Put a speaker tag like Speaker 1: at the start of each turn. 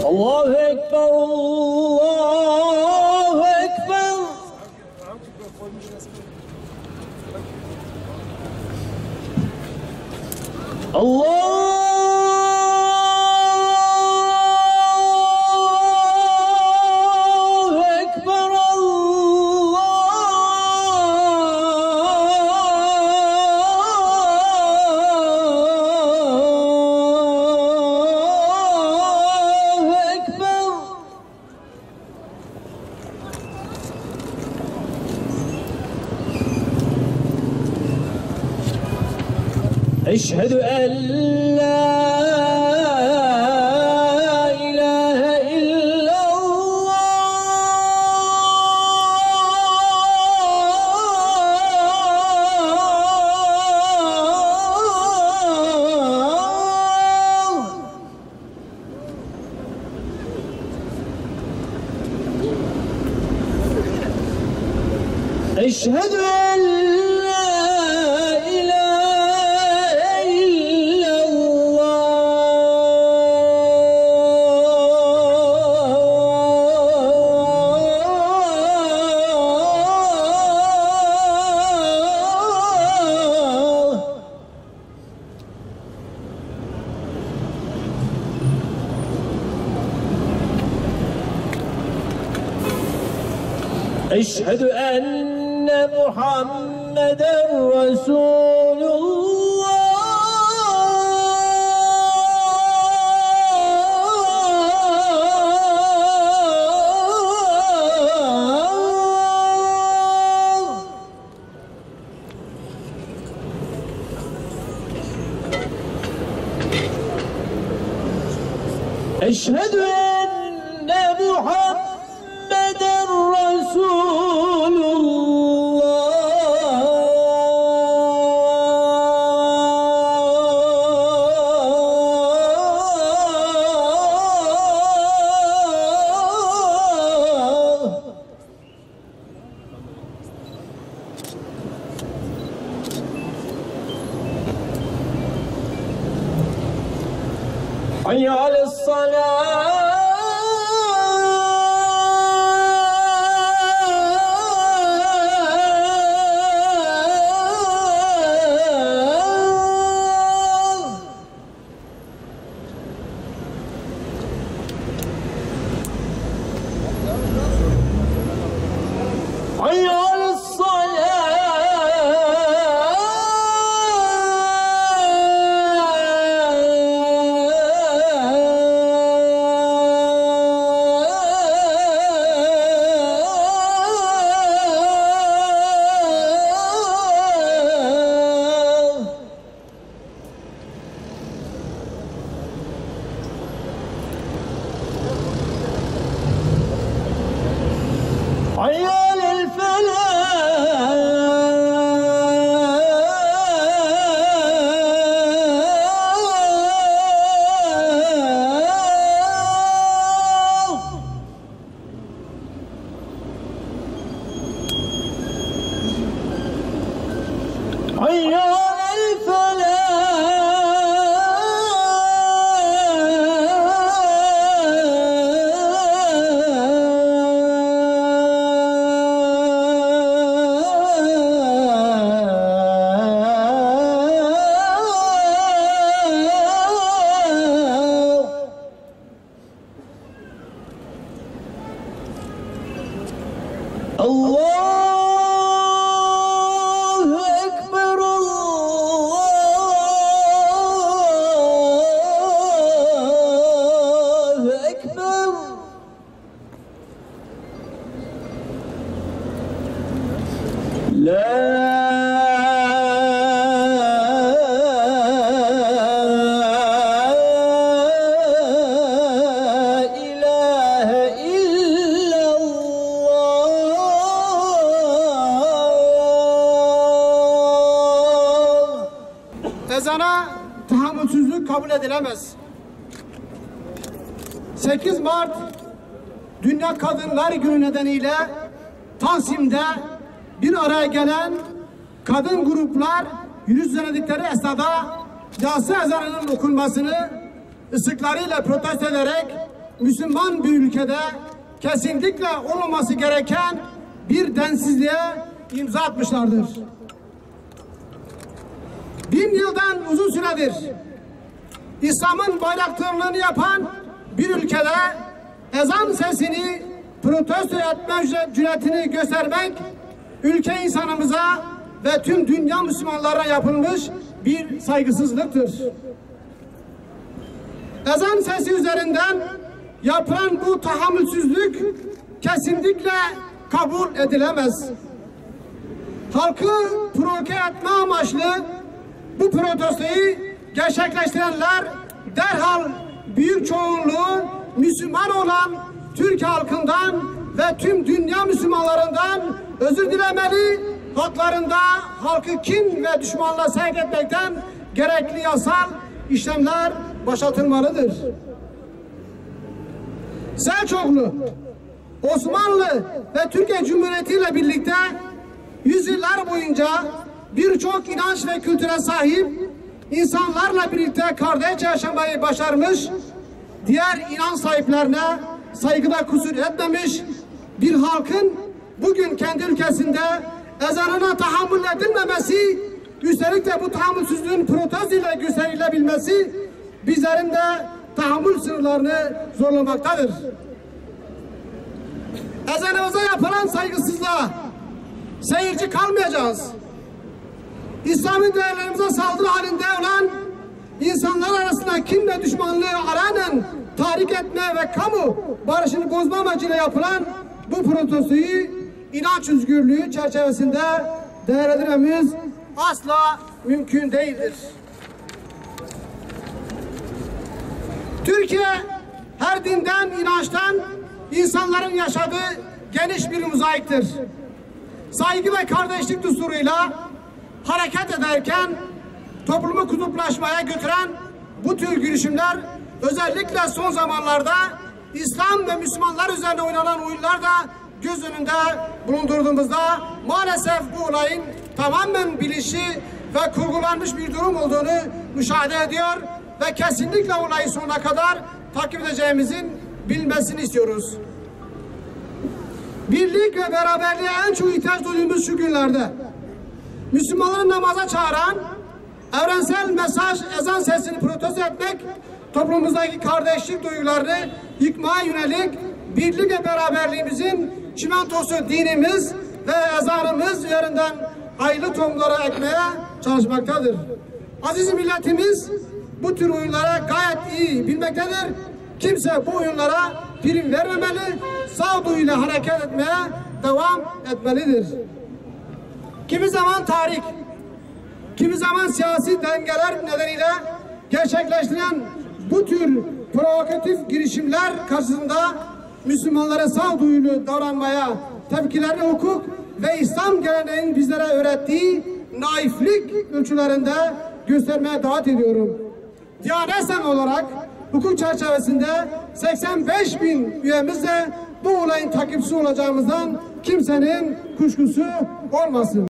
Speaker 1: Allahu Ekber, Allahu Ekber. Allahu Ekber, Allahu Ekber. Eşhedü en la ilahe illallah. Eşhedü en la Eşhedü enne Muhammeden Resulullah. Eşhedü enne Muhammeden Resulullah. Hayy ale's-salâh. Hayy ale's-salâh. Hayy Hayy Allahu Ekber, Allahu Ekber. La
Speaker 2: ezana tahammülsüzlük kabul edilemez. 8 Mart Dünya Kadınlar Günü nedeniyle Taksim'de bir araya gelen kadın gruplar yürüyüş düzenledikleri esnada yatsı ezanının okunmasını ıslıklarıyla protesto ederek Müslüman bir ülkede kesinlikle olmaması gereken bir densizliğe imza atmışlardır. 1000 yıldan uzun süredir İslam'ın bayraktörlüğünü yapan bir ülkede ezan sesini protesto etme cüretini göstermek ülke insanımıza ve tüm dünya Müslümanlara yapılmış bir saygısızlıktır. Ezan sesi üzerinden yapılan bu tahammülsüzlük kesinlikle kabul edilemez. Halkı provoke etme amaçlı bu protestoyu gerçekleştirenler derhal büyük çoğunluğu Müslüman olan Türk halkından ve tüm dünya Müslümanlarından özür dilemeli, haklarında halkı kin ve düşmanlığa sevk etmekten gerekli yasal işlemler başlatılmalıdır. Selçuklu, Osmanlı ve Türkiye Cumhuriyeti ile birlikte yüzyıllar boyunca birçok inanç ve kültüre sahip insanlarla birlikte kardeşçe yaşamayı başarmış, diğer inanç sahiplerine saygıda kusur etmemiş bir halkın bugün kendi ülkesinde ezanına tahammül edilmemesi, üstelik de bu tahammülsüzlüğün protesto ile gösterilebilmesi bizlerin de tahammül sınırlarını zorlamaktadır. Ezanımıza yapılan saygısızlığa seyirci kalmayacağız. İslami değerlerimize saldırı halinde olan insanlar arasında kin ve düşmanlığı aranen tahrik etme ve kamu barışını bozma amacıyla yapılan bu protestoyu inanç özgürlüğü çerçevesinde değerlendirmemiz asla mümkün değildir. Türkiye her dinden, inançtan insanların yaşadığı geniş bir mozaiktir. Saygı ve kardeşlik düsturuyla hareket ederken toplumu kutuplaşmaya götüren bu tür girişimler özellikle son zamanlarda İslam ve Müslümanlar üzerine oynanan oyunlar da göz önünde bulundurduğumuzda maalesef bu olayın tamamen bilinçli ve kurgulanmış bir durum olduğunu müşahede ediyor ve kesinlikle olayı sonuna kadar takip edeceğimizin bilinmesini istiyoruz. Birlik ve beraberliğe en çok ihtiyaç duyduğumuz şu günlerde Müslümanları namaza çağıran evrensel mesaj ezan sesini protesto etmek, toplumumuzdaki kardeşlik duygularını yıkmaya yönelik birlik ve beraberliğimizin çimentosu dinimiz ve ezanımız üzerinden hayırlı tohumları ekmeye çalışmaktadır. Aziz milletimiz bu tür oyunlara gayet iyi bilmektedir. Kimse bu oyunlara prim vermemeli, sağduyuyla hareket etmeye devam etmelidir. Kimi zaman tarih, kimi zaman siyasi dengeler nedeniyle gerçekleştirilen bu tür provokatif girişimler karşısında Müslümanlara sağduyulu davranmaya, tepkilerini hukuk ve İslam geleneğinin bizlere öğrettiği naiflik ölçülerinde göstermeye davet ediyorum. Diyanet Sen olarak hukuk çerçevesinde 85.000 üyemizle bu olayın takipçisi olacağımızdan kimsenin kuşkusu olmasın.